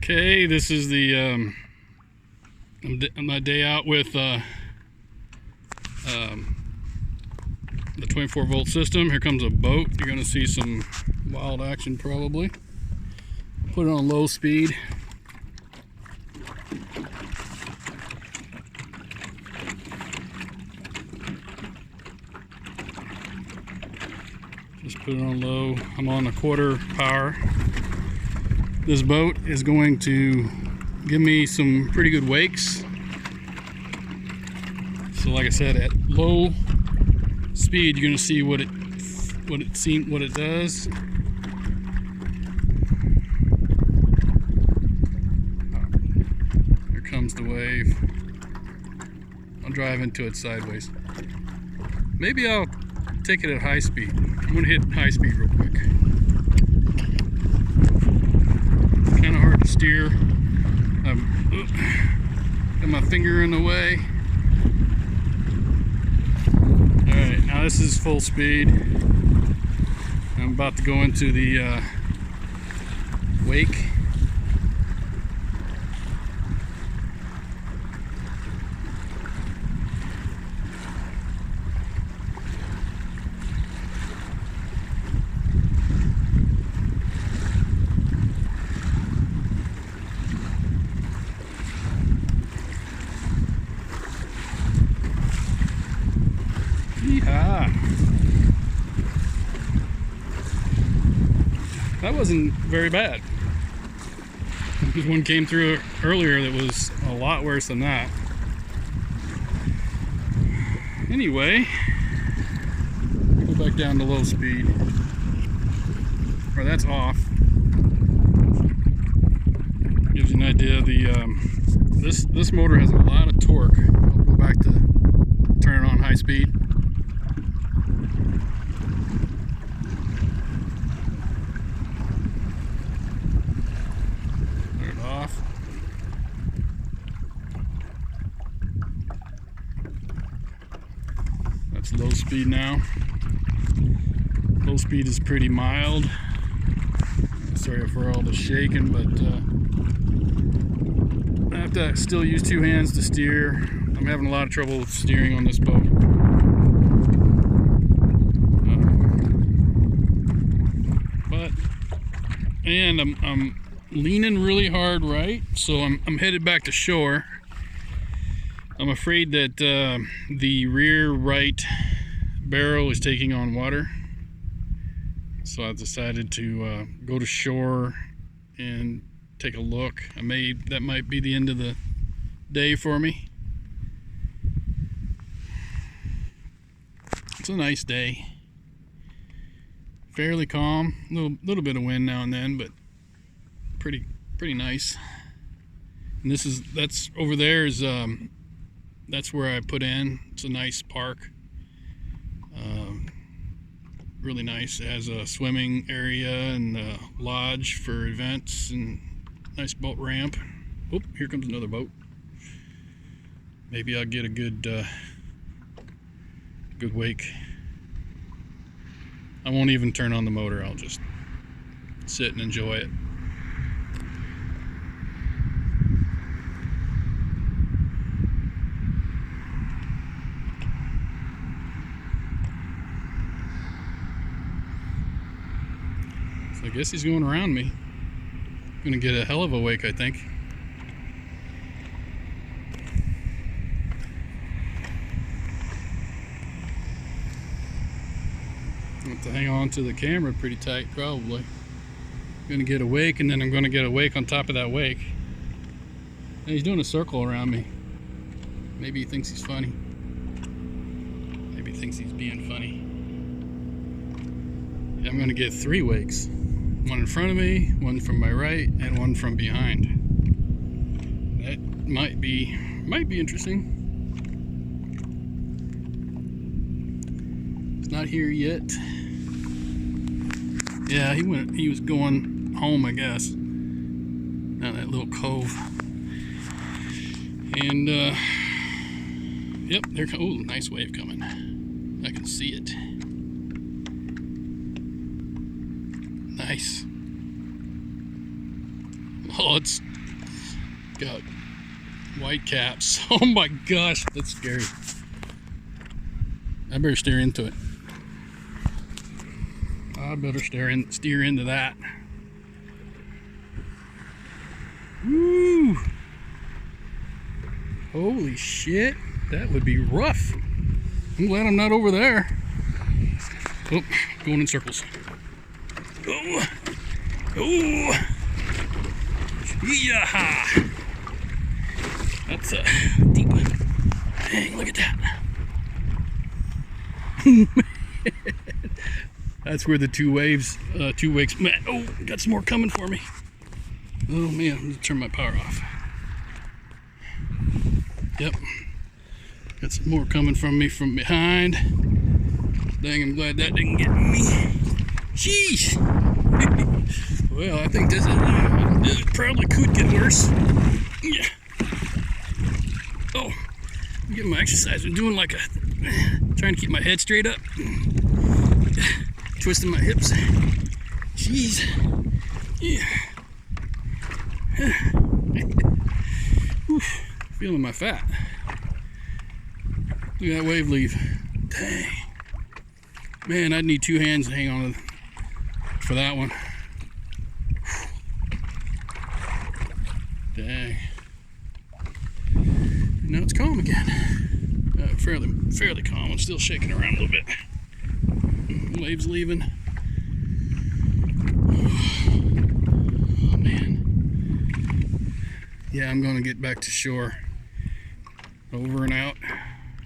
Okay, this is my day out with the 24-volt system. Here comes a boat. You're going to see some wild action probably. Put it on low speed. Just put it on low. I'm on a quarter power. This boat is going to give me some pretty good wakes. So like I said, at low speed you're going to see what it does. Here comes the wave. I'll drive into it sideways. Maybe I'll take it at high speed. I'm going to hit high speed real quick. Kind of hard to steer. Got my finger in the way. Alright, now this is full speed. I'm about to go into the wake. Yeehaw. That wasn't very bad. This one came through earlier that was a lot worse than that. Anyway, go back down to low speed. Or that's off. Gives you an idea. This motor has a lot of torque. I'll go back to turn it on high speed. That's low speed now. Low speed is pretty mild. Sorry for all the shaking, but I have to still use two hands to steer. I'm having a lot of trouble with steering on this boat. And I'm leaning really hard right, so I'm headed back to shore. I'm afraid that the rear right barrel is taking on water, so I've decided to go to shore and take a look. That might be the end of the day for me. It's a nice day, fairly calm. Little bit of wind now and then, but pretty nice. And that's over there is that's where I put in. It's a nice park. Really nice. It has a swimming area and a lodge for events and nice boat ramp. Oop, here comes another boat. Maybe I'll get a good wake. I won't even turn on the motor. I'll just sit and enjoy it. I guess he's going around me. Gonna get a hell of a wake, I think. I have to hang on to the camera pretty tight, probably. Gonna get a wake, and then I'm gonna get a wake on top of that wake. And he's doing a circle around me. Maybe he thinks he's funny. Maybe he thinks he's being funny. I'm gonna get 3 wakes. One in front of me, one from my right, and one from behind. That might be interesting. It's not here yet. Yeah, he was going home, I guess. Down that little cove. And yep, there comes. Oh, nice wave coming. I can see it. Nice. Oh, it's got white caps. Oh my gosh, that's scary. I better steer into it. I better steer into that. Woo! Holy shit, that would be rough. I'm glad I'm not over there. Oh, going in circles. Oh, oh, yeah. That's a deep one. Dang, look at that. That's where the two wakes. Man, oh, got some more coming for me. Oh man, I'm gonna turn my power off. Yep, got some more coming from me from behind. Dang, I'm glad that didn't get me. Sheesh. Well, I think this probably could get worse. Yeah. Oh, I'm getting my exercise. I'm doing like trying to keep my head straight up. Twisting my hips. Jeez. Yeah. Feeling my fat. Look at that wave leave. Dang. Man, I'd need two hands to hang on for that one. Dang. Now it's calm again. Fairly calm. I'm still shaking around a little bit. Waves leaving. Oh man. Yeah, I'm gonna get back to shore. Over and out.